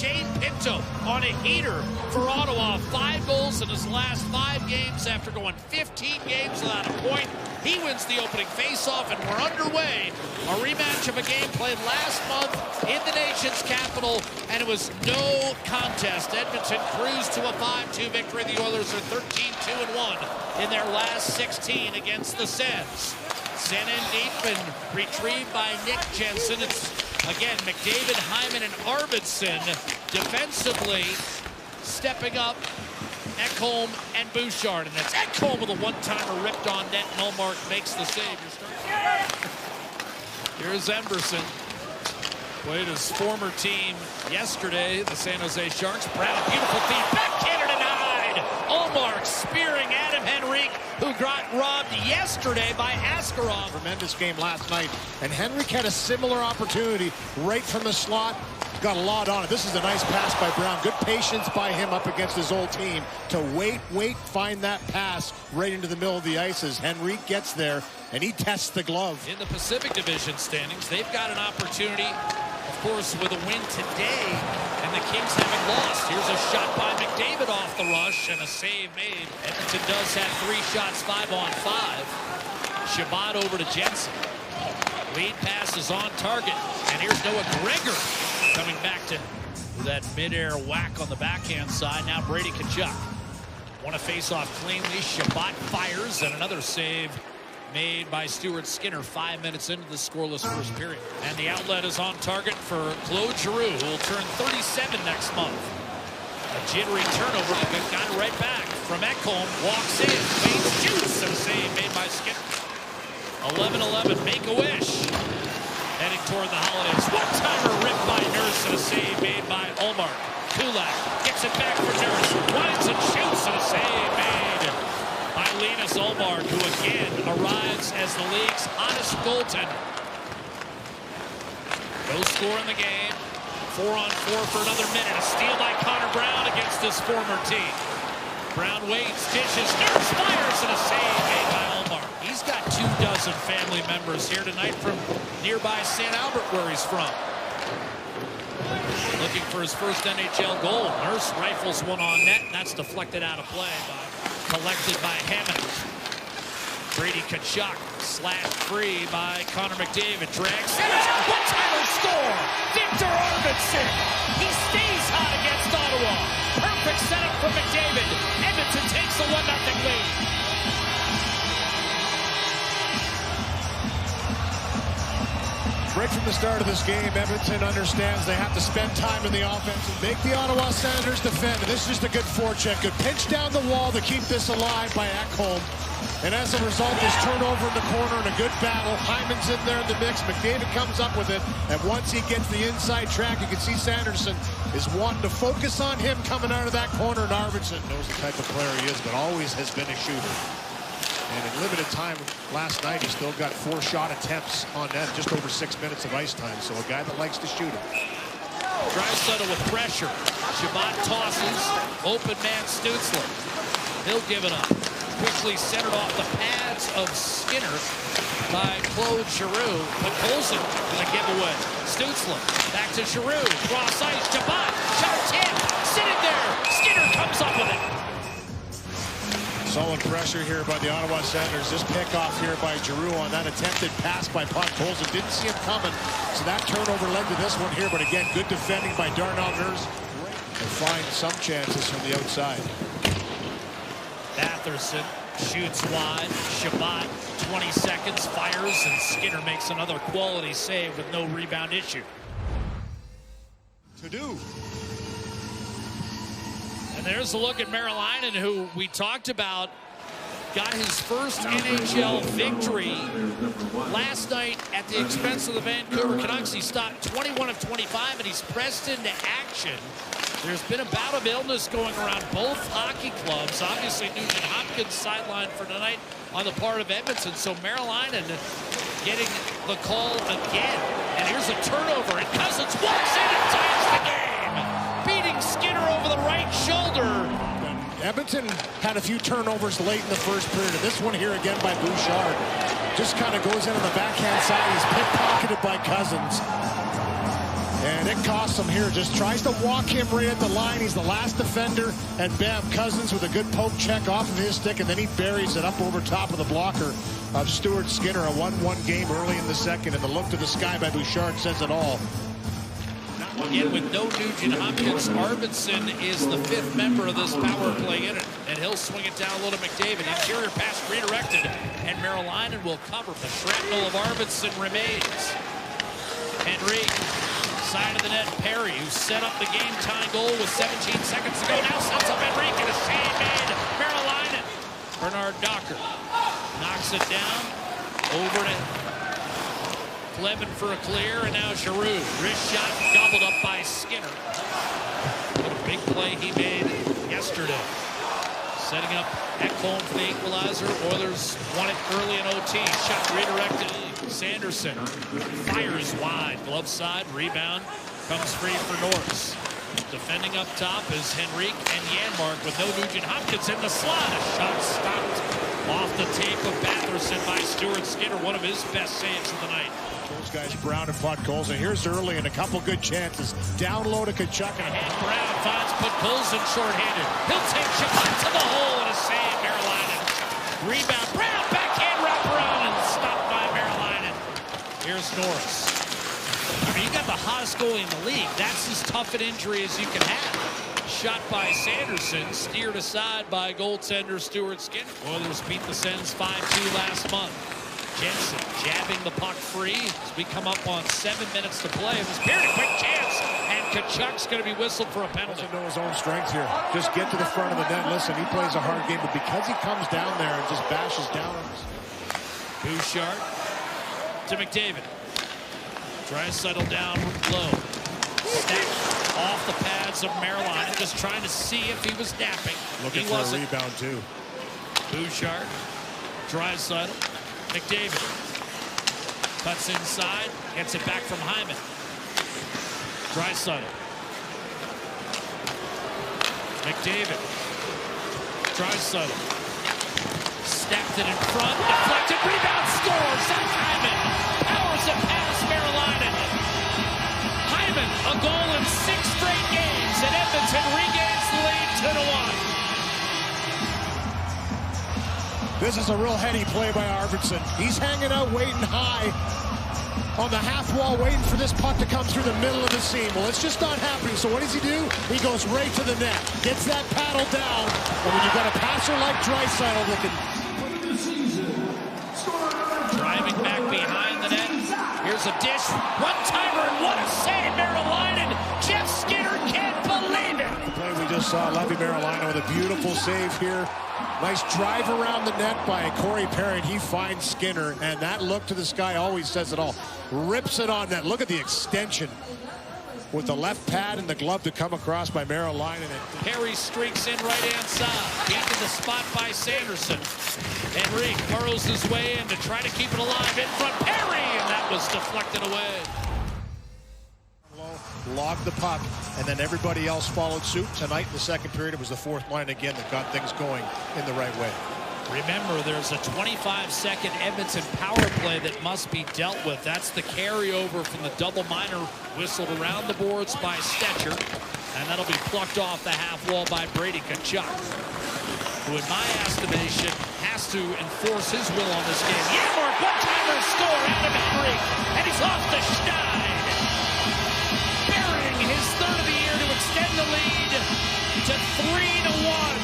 Shane Pinto on a heater for Ottawa. 5 goals in his last 5 games after going 15 games without a point. He wins the opening faceoff, and we're underway. A rematch of a game played last month in the nation's capital, and it was no contest. Edmonton cruised to a 5-2 victory. The Oilers are 13-2-1 in their last 16 against the Sens. Sent in deep and retrieved by Nick Jensen. It's, again, McDavid, Hyman, and Arvidsson defensively stepping up. Ekholm and Bouchard, and that's Ekholm with a one-timer ripped on net, and Ullmark makes the save. Here's Emberson. Played his former team yesterday, the San Jose Sharks. Brown, beautiful feed, backhander denied. Ullmark spearing Adam Henrique, who got robbed yesterday by Askarov. Tremendous game last night, and Henrique had a similar opportunity right from the slot. Got a lot on it. This is a nice pass by Brown. Good patience by him up against his old team to wait, find that pass right into the middle of the ice as Henrique gets there, and he tests the glove. In the Pacific Division standings, they've got an opportunity, of course, with a win today, and the Kings having lost. Here's a shot by McDavid off the rush, and a save made. Edmonton does have 3 shots, 5-on-5. Shabbat over to Jensen. Lead pass is on target, and here's Noah Gregor coming back to that midair whack on the backhand side. Now Brady Tkachuk. Want to face off cleanly. Shabbat fires, and another save made by Stuart Skinner 5 minutes into the scoreless first period. And the outlet is on target for Claude Giroux, who will turn 37 next month. A jittery turnover, but got it right back from Ekholm. Walks in, feigns, shoots, and a save made by Skinner. 11-11, make-a-wish. Heading toward the holidays. One-timer ripped by Nurse, and a save made by Ullmark. Kulak gets it back for Nurse. Winds and shoots, and a save made by Linus Ullmark, who again arrives as the league's hottest goaltender. No score in the game. 4-on-4 for another minute. A steal by Connor Brown against his former team. Brown waits, dishes, Nurse fires, and a save made by Ullmark. He's got 24 family members here tonight from nearby St. Albert, where he's from. Looking for his first NHL goal. Nurse rifles one on net, and that's deflected out of play. Collected by Hammond. Brady Tkachuk slashed free by Connor McDavid. Drags. One-timer score! Viktor Arvidsson! He stays hot against Ottawa. Perfect setup for McDavid. Edmonton takes a 1-0 lead. Right from the start of this game, Edmonton understands they have to spend time in the offense and make the Ottawa Senators defend. And this is just a good forecheck. Good pinch down the wall to keep this alive by Ekholm. And as a result, this turnover in the corner and a good battle. Hyman's in there in the mix. McDavid comes up with it. And once he gets the inside track, you can see Sanderson is wanting to focus on him coming out of that corner. And Arvidsson knows the type of player he is, but always has been a shooter. And in limited time last night, he still got 4 shot attempts on net, just over 6 minutes of ice time. So a guy that likes to shoot it. Draisaitl with pressure. Shabbat tosses. Open man Stutzler. He'll give it up. Quickly centered off the pads of Skinner by Claude Giroux. But Colson gonna give away. Stutzler back to Giroux. Cross ice. Shabbat. Shot tip. Sitting there. Skinner comes up with it. Solid pressure here by the Ottawa Senators. This pickoff here by Giroux on that attempted pass by Podkolzin. Didn't see him coming, so that turnover led to this one here. But again, good defending by Darnell Nurse. And find some chances from the outside. Batherson shoots wide. Shabbat, 20 seconds, fires, and Skinner makes another quality save with no rebound issue. To do. And there's a look at Merrilainen, who we talked about, got his first NHL victory last night at the expense of the Vancouver Canucks. He stopped 21 of 25, and he's pressed into action. There's been a bout of illness going around both hockey clubs. Obviously, Nugent Hopkins sidelined for tonight on the part of Edmonton. So Merrilainen getting the call again. And here's a turnover, and Cousins walks in and ties the game. Beating Skinner over the right shoulder. Edmonton had a few turnovers late in the first period. And this one here again by Bouchard. Just kind of goes in on the backhand side. He's pickpocketed by Cousins. And Nick Cossum here just tries to walk him right at the line. He's the last defender, and bam, Cousins with a good poke check off of his stick, and then he buries it up over top of the blocker of Stuart Skinner. A 1-1 game early in the second, and the look to the sky by Bouchard says it all. Again, with no Nugent Hopkins, Arvidsson is the 5th member of this power play in it, and he'll swing it down low to McDavid. Interior pass redirected, and Merrilainen will cover. The shrapnel of Arvidsson remains. Henry, side of the net, Perry, who set up the game-tying goal with 17 seconds to go, now sets up Henrique, and a save made. Merrilainen. Bernard Docker knocks it down, over to Clevin for a clear, and now Giroux. Wrist shot gobbled up by Skinner. What a big play he made yesterday. Setting up Ekholm for the equalizer. Oilers won it early in OT. Shot redirected. Sanderson fires wide. Glove side. Rebound. Comes free for Norris. Defending up top is Henrique and Janmark with no Nugent Hopkins in the slot. A shot stopped off the tape of Batherson by Stuart Skinner. One of his best saves of the night. Those guys, Brown and Podkolzin, and here's early and a couple good chances. Down low to Tkachuk. And Brown finds Podkolzin short-handed. He'll take Shabbat to the hole and a save. Merrilainen. Rebound. Brown backhand wraparound and stopped by Merrilainen. Here's Norris. I mean, you got the hottest goalie in the league. That's as tough an injury as you can have. Shot by Sanderson, steered aside by goaltender Stuart Skinner. Oilers beat the Sens 5-2 last month. Jensen jabbing the puck free as we come up on 7 minutes to play. It was Beard, a quick chance, and Tkachuk's going to be whistled for a penalty. Doesn't know his own strength here. Just get to the front of the net. Listen, he plays a hard game, but because he comes down there and just bashes down. Bouchard to McDavid. Tries to settle down low. Snap off the pads of Merrilainen, just trying to see if he was napping. Looking for a rebound, too. Bouchard. Draisaitl. McDavid cuts inside, gets it back from Hyman. Draisaitl. McDavid. Draisaitl. Snapped it in front, deflected, rebound, scores. That's Hyman. Powers it past Merrilainen. Hyman, a goal in 6 straight games, and Edmonton regains the lead 2-1. This is a real heady play by Arvidsson. He's hanging out, waiting high on the half wall, waiting for this puck to come through the middle of the seam. Well, it's just not happening. So what does he do? He goes right to the net, gets that paddle down. And when you've got a passer like Draisaitl that can... Driving back behind the net. Here's a dish. One-timer, and what a save, Merrilainen. Jeff Skinner can't believe it. The play we just saw, Levi Merrilainen with a beautiful save here. Nice drive around the net by Corey Perry. He finds Skinner, and that look to the sky always says it all. Rips it on net. Look at the extension with the left pad and the glove to come across by Merrilainen. Perry streaks in right-hand side. Beaten the spot by Sanderson. Henrique burrows his way in to try to keep it alive in front. Perry, and that was deflected away. Logged the puck, and then everybody else followed suit. Tonight in the second period, it was the 4th line again that got things going in the right way. Remember, there's a 25-second Edmonton power play that must be dealt with. That's the carryover from the double minor whistled around the boards by Stetcher, and that'll be plucked off the half wall by Brady Tkachuk, who in my estimation has to enforce his will on this game. Janmark, one-timer score out of Henrique, and he's off the schneid. Burying his 3rd of the year to extend the lead to 3-1.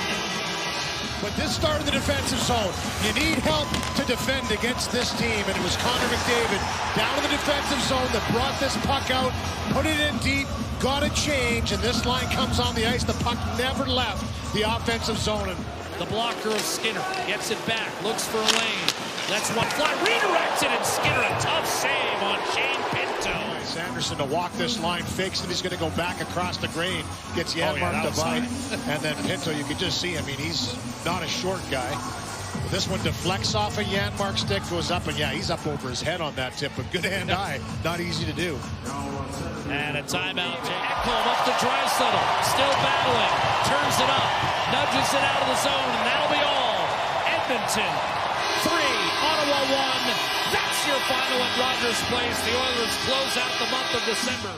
But this started the defensive zone. You need help to defend against this team, and it was Connor McDavid down to the defensive zone that brought this puck out, put it in deep, got a change, and this line comes on the ice. The puck never left the offensive zone. And the blocker of Skinner gets it back, looks for a lane, lets one fly, redirects it, and Skinner a tough save on Shane Pinto. Sanderson to walk this line, fakes it, he's going to go back across the grain, gets Janmark to bite, and then Pinto, you can just see, I mean, he's not a short guy. This one deflects off a Janmark stick, goes up, and yeah, he's up over his head on that tip, but good hand-eye, not easy to do. And a timeout to Ekholm up to Draisaitl, still battling, turns it up, nudges it out of the zone, and that'll be all. Edmonton 3, Ottawa 1. That's your final at Rogers Place. The Oilers close out the month of December.